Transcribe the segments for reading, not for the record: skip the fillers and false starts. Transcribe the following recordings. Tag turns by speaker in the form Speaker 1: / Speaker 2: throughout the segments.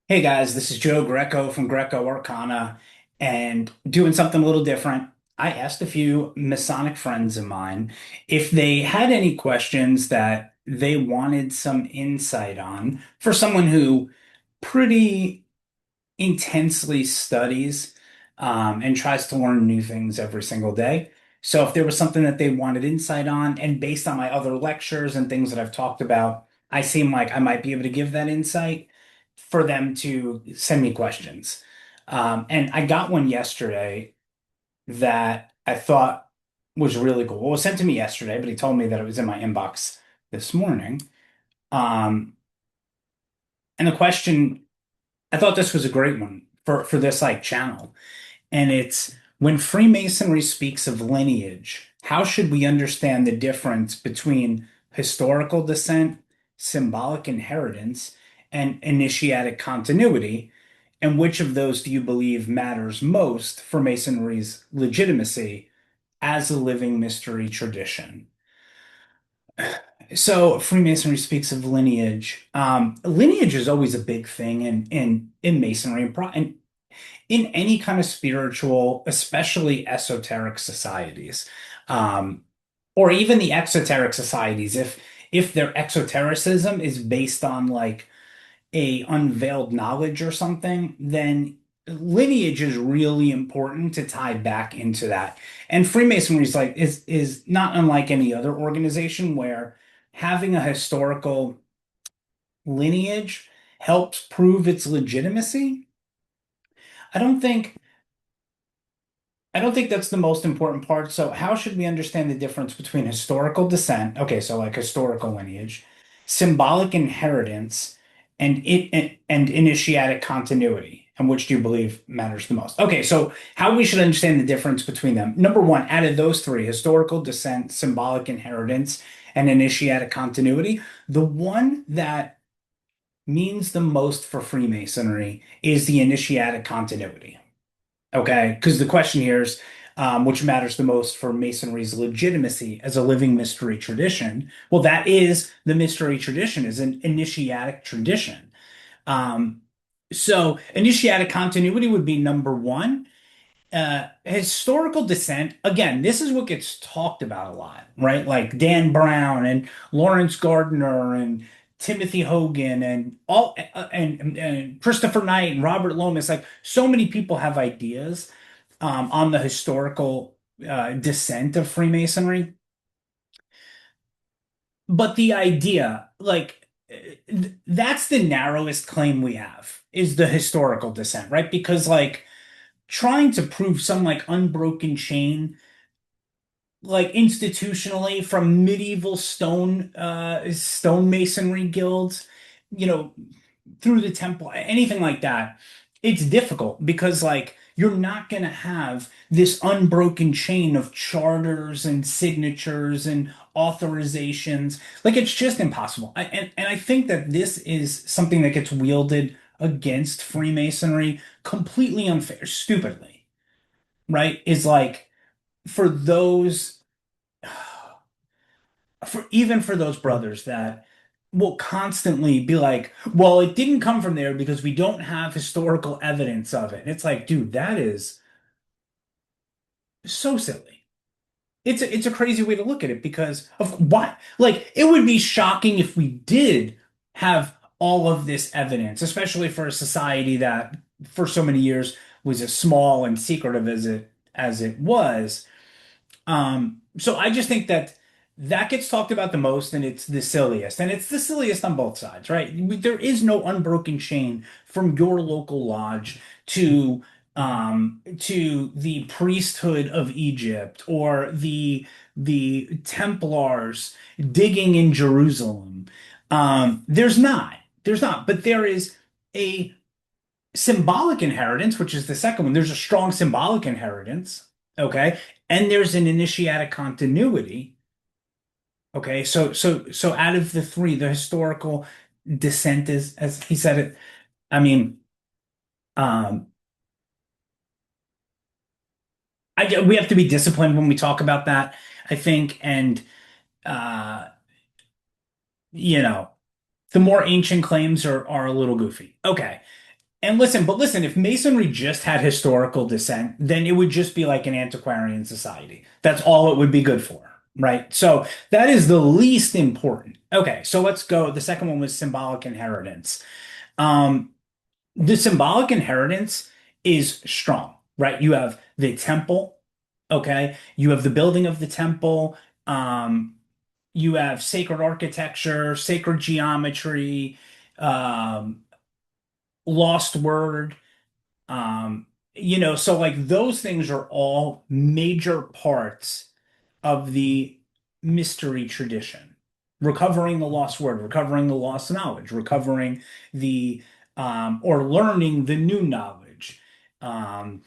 Speaker 1: Hey guys, this is Joe Greco from Greco Arcana and doing something a little different. I asked a few Masonic friends of mine if they had any questions that they wanted some insight on for someone who pretty intensely studies and tries to learn new things every single day. So if there was something that they wanted insight on, and based on my other lectures and things that I've talked about, I seem like I might be able to give that insight for them to send me questions. And I got one yesterday that I thought was really cool. Well, it was sent to me yesterday, but he told me that it was in my inbox this morning. Um, and the question, I thought this was a great one for this like channel. And it's when Freemasonry speaks of lineage, how should we understand the difference between historical descent, symbolic inheritance, and initiatic continuity? And which of those do you believe matters most for Masonry's legitimacy as a living mystery tradition? So Freemasonry speaks of lineage. Lineage is always a big thing in Masonry and in any kind of spiritual, especially esoteric societies, um, or even the exoteric societies, if their exotericism is based on like a unveiled knowledge or something, then lineage is really important to tie back into that. And Freemasonry is not unlike any other organization where having a historical lineage helps prove its legitimacy. I don't think I don't think that's the most important part. So, how should we understand the difference between historical descent, okay, so like historical lineage, symbolic inheritance, and initiatic continuity? And which do you believe matters the most? Okay, so how we should understand the difference between them. Number one, out of those three, historical descent, symbolic inheritance, and initiatic continuity, the one that means the most for Freemasonry is the initiatic continuity. Okay, because the question here is, which matters the most for Masonry's legitimacy as a living mystery tradition? Well, that is the mystery tradition, is an initiatic tradition. Um, so initiatic continuity would be number one. Historical descent, again, this is what gets talked about a lot, right? Like Dan Brown and Lawrence Gardner and Timothy Hogan and and Christopher Knight and Robert Lomas. Like so many people have ideas on the historical descent of Freemasonry. But the idea, like, that's the narrowest claim we have is the historical descent, right? Because like trying to prove some like unbroken chain like institutionally from medieval stonemasonry guilds, you know, through the temple, anything like that, it's difficult because like you're not going to have this unbroken chain of charters and signatures and authorizations. Like it's just impossible. And I think that this is something that gets wielded against Freemasonry completely unfair, stupidly, right? Is like for those for even for those brothers that will constantly be like, well, it didn't come from there because we don't have historical evidence of it. And it's like, dude, that is so silly. It's a crazy way to look at it because of what? Like, it would be shocking if we did have all of this evidence, especially for a society that for so many years was as small and secretive as it was. So I just think that that gets talked about the most, and it's the silliest, and it's the silliest on both sides, right? There is no unbroken chain from your local lodge to the priesthood of Egypt or the Templars digging in Jerusalem. There's not, but there is a symbolic inheritance, which is the second one. There's a strong symbolic inheritance, okay? And there's an initiatic continuity. Okay, so out of the three, the historical descent is, as he said it, I mean, um, we have to be disciplined when we talk about that, I think, and uh, you know, the more ancient claims are a little goofy. Okay. And listen, but listen, if Masonry just had historical descent, then it would just be like an antiquarian society. That's all it would be good for, right? So that is the least important. Okay, so let's go. The second one was symbolic inheritance. Um, the symbolic inheritance is strong, right? You have the temple, okay? You have the building of the temple. You have sacred architecture, sacred geometry, um, lost word. So like those things are all major parts of the mystery tradition. Recovering the lost word, recovering the lost knowledge, recovering the or learning the new knowledge. Um,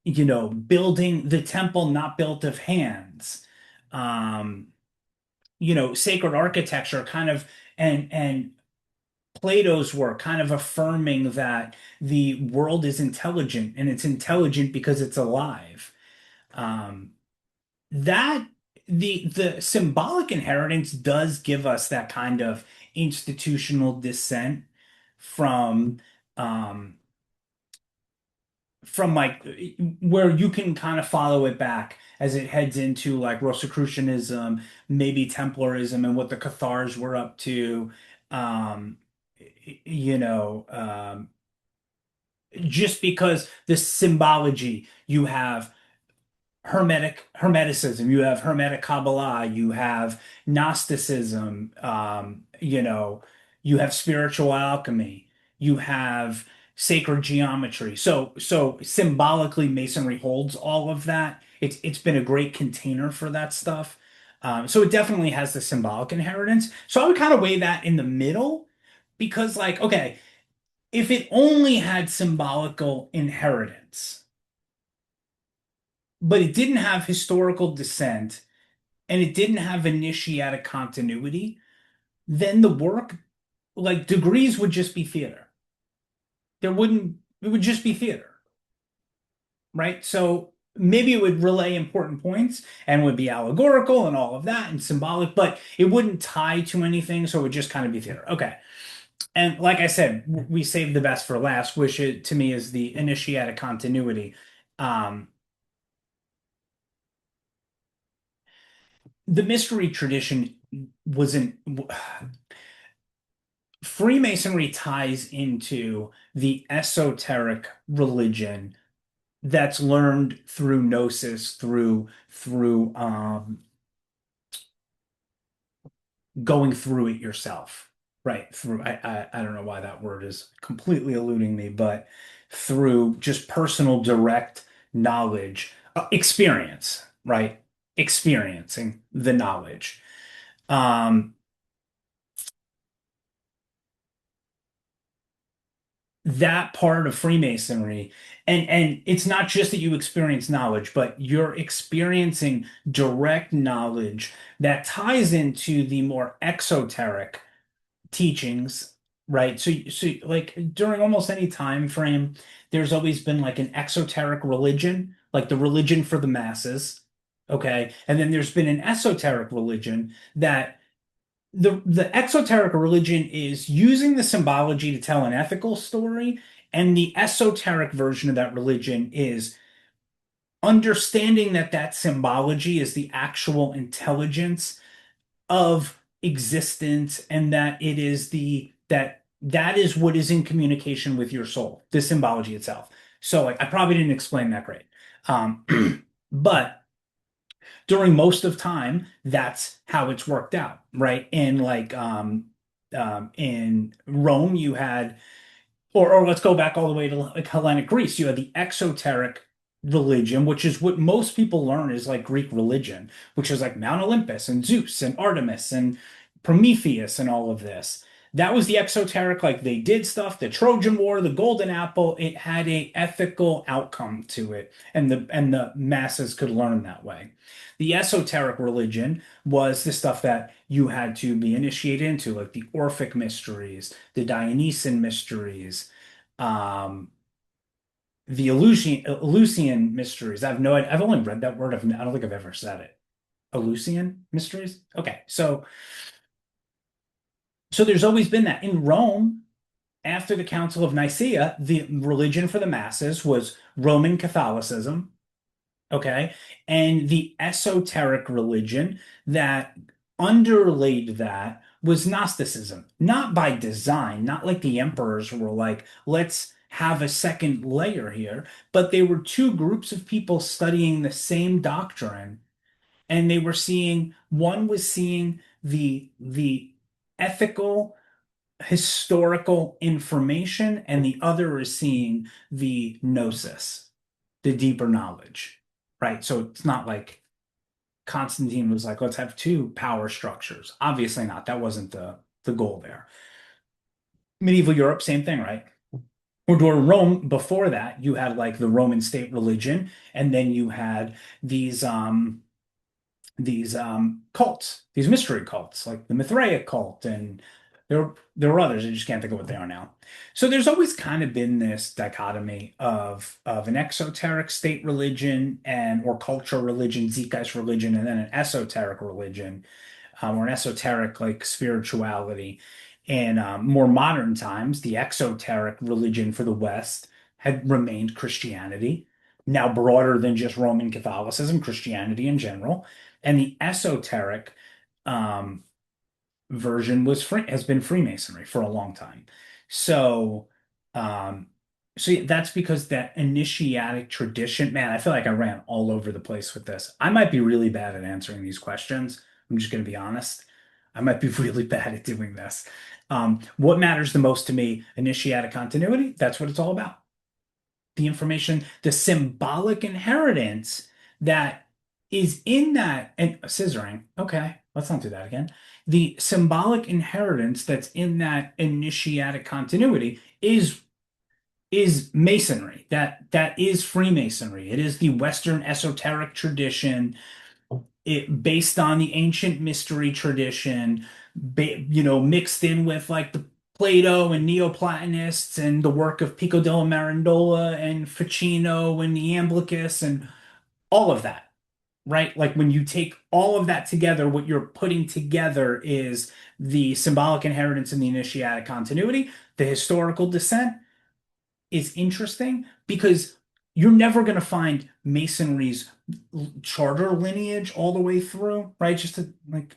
Speaker 1: Building the temple not built of hands. Um, Sacred architecture kind of and Plato's work kind of affirming that the world is intelligent and it's intelligent because it's alive. Um, that the symbolic inheritance does give us that kind of institutional descent from um, like where you can kind of follow it back as it heads into like Rosicrucianism, maybe Templarism, and what the Cathars were up to. Um, you know, just because the symbology you have Hermeticism, you have Hermetic Kabbalah, you have Gnosticism, you have spiritual alchemy, you have sacred geometry. So symbolically, Masonry holds all of that. It's been a great container for that stuff. So it definitely has the symbolic inheritance. So I would kind of weigh that in the middle because, like, okay, if it only had symbolical inheritance but it didn't have historical descent and it didn't have initiatic continuity, then the work, like degrees would just be theater. It would just be theater, right? So maybe it would relay important points and would be allegorical and all of that and symbolic, but it wouldn't tie to anything. So it would just kind of be theater. Okay. And like I said, we saved the best for last, which to me is the initiatic continuity. Um, the mystery tradition wasn't Freemasonry ties into the esoteric religion that's learned through gnosis, through going through it yourself, right? Through I don't know why that word is completely eluding me, but through just personal direct knowledge, experience, right? Experiencing the knowledge. Um, that part of Freemasonry, and it's not just that you experience knowledge, but you're experiencing direct knowledge that ties into the more exoteric teachings, right? So like during almost any time frame, there's always been like an exoteric religion, like the religion for the masses, okay? And then there's been an esoteric religion that the exoteric religion is using the symbology to tell an ethical story, and the esoteric version of that religion is understanding that that symbology is the actual intelligence of existence, and that it is that is what is in communication with your soul, the symbology itself. So like I probably didn't explain that great. Um, but during most of time, that's how it's worked out, right? In Rome, you had, or let's go back all the way to like Hellenic Greece. You had the exoteric religion, which is what most people learn is like Greek religion, which is like Mount Olympus and Zeus and Artemis and Prometheus and all of this. That was the exoteric, like they did stuff, the Trojan War, the Golden Apple, it had a ethical outcome to it, and the masses could learn that way. The esoteric religion was the stuff that you had to be initiated into, like the Orphic mysteries, the Dionysian mysteries, um, the Eleusinian mysteries. I've no idea. I've only read that word. I don't think I've ever said it. Eleusinian mysteries. Okay, so there's always been that in Rome. After the Council of Nicaea, the religion for the masses was Roman Catholicism, okay? And the esoteric religion that underlaid that was Gnosticism, not by design, not like the emperors were like, let's have a second layer here, but they were two groups of people studying the same doctrine, and they were seeing one was seeing the ethical historical information, and the other is seeing the gnosis, the deeper knowledge, right? So it's not like Constantine was like, let's have two power structures. Obviously not. That wasn't the goal there. Medieval Europe, same thing, right? Or during Rome, before that, you had like the Roman state religion, and then you had these cults, these mystery cults, like the Mithraic cult, and there were others. I just can't think of what they are now. So there's always kind of been this dichotomy of an exoteric state religion and or cultural religion, Zeitgeist religion, and then an esoteric religion, or an esoteric like spirituality. In more modern times, the exoteric religion for the West had remained Christianity, now broader than just Roman Catholicism, Christianity in general. And the esoteric um, version has been Freemasonry for a long time. So, um, so yeah, that's because that initiatic tradition, man, I feel like I ran all over the place with this. I might be really bad at answering these questions. I'm just going to be honest. I might be really bad at doing this. What matters the most to me, initiatic continuity, that's what it's all about. The information, the symbolic inheritance that is in that, and scissoring. Okay, let's not do that again. The symbolic inheritance that's in that initiatic continuity is Masonry. That is Freemasonry. It is the Western esoteric tradition, based on the ancient mystery tradition, mixed in with like the Plato and Neoplatonists and the work of Pico della Mirandola and Ficino and Iamblichus and all of that, right? Like when you take all of that together, what you're putting together is the symbolic inheritance and the initiatic continuity. The historical descent is interesting because you're never going to find Masonry's charter lineage all the way through, right? Just to, like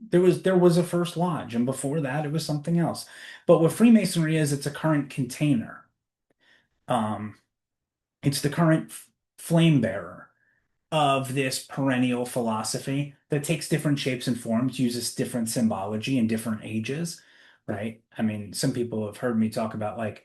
Speaker 1: there was a first lodge, and before that it was something else. But what Freemasonry is, it's a current container. Um, it's the current flame bearer of this perennial philosophy that takes different shapes and forms, uses different symbology in different ages, right? I mean, some people have heard me talk about like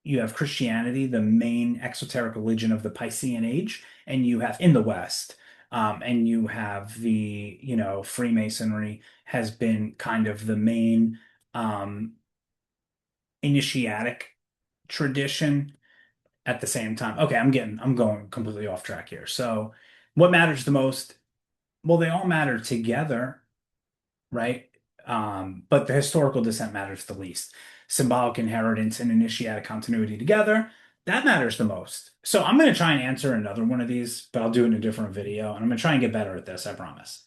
Speaker 1: you have Christianity, the main exoteric religion of the Piscean Age, and you have in the West, and you have Freemasonry has been kind of the main um, initiatic tradition at the same time. Okay, I'm going completely off track here. So, what matters the most? Well, they all matter together, right? But the historical descent matters the least. Symbolic inheritance and initiatic continuity together, that matters the most. So I'm going to try and answer another one of these, but I'll do it in a different video. And I'm going to try and get better at this, I promise.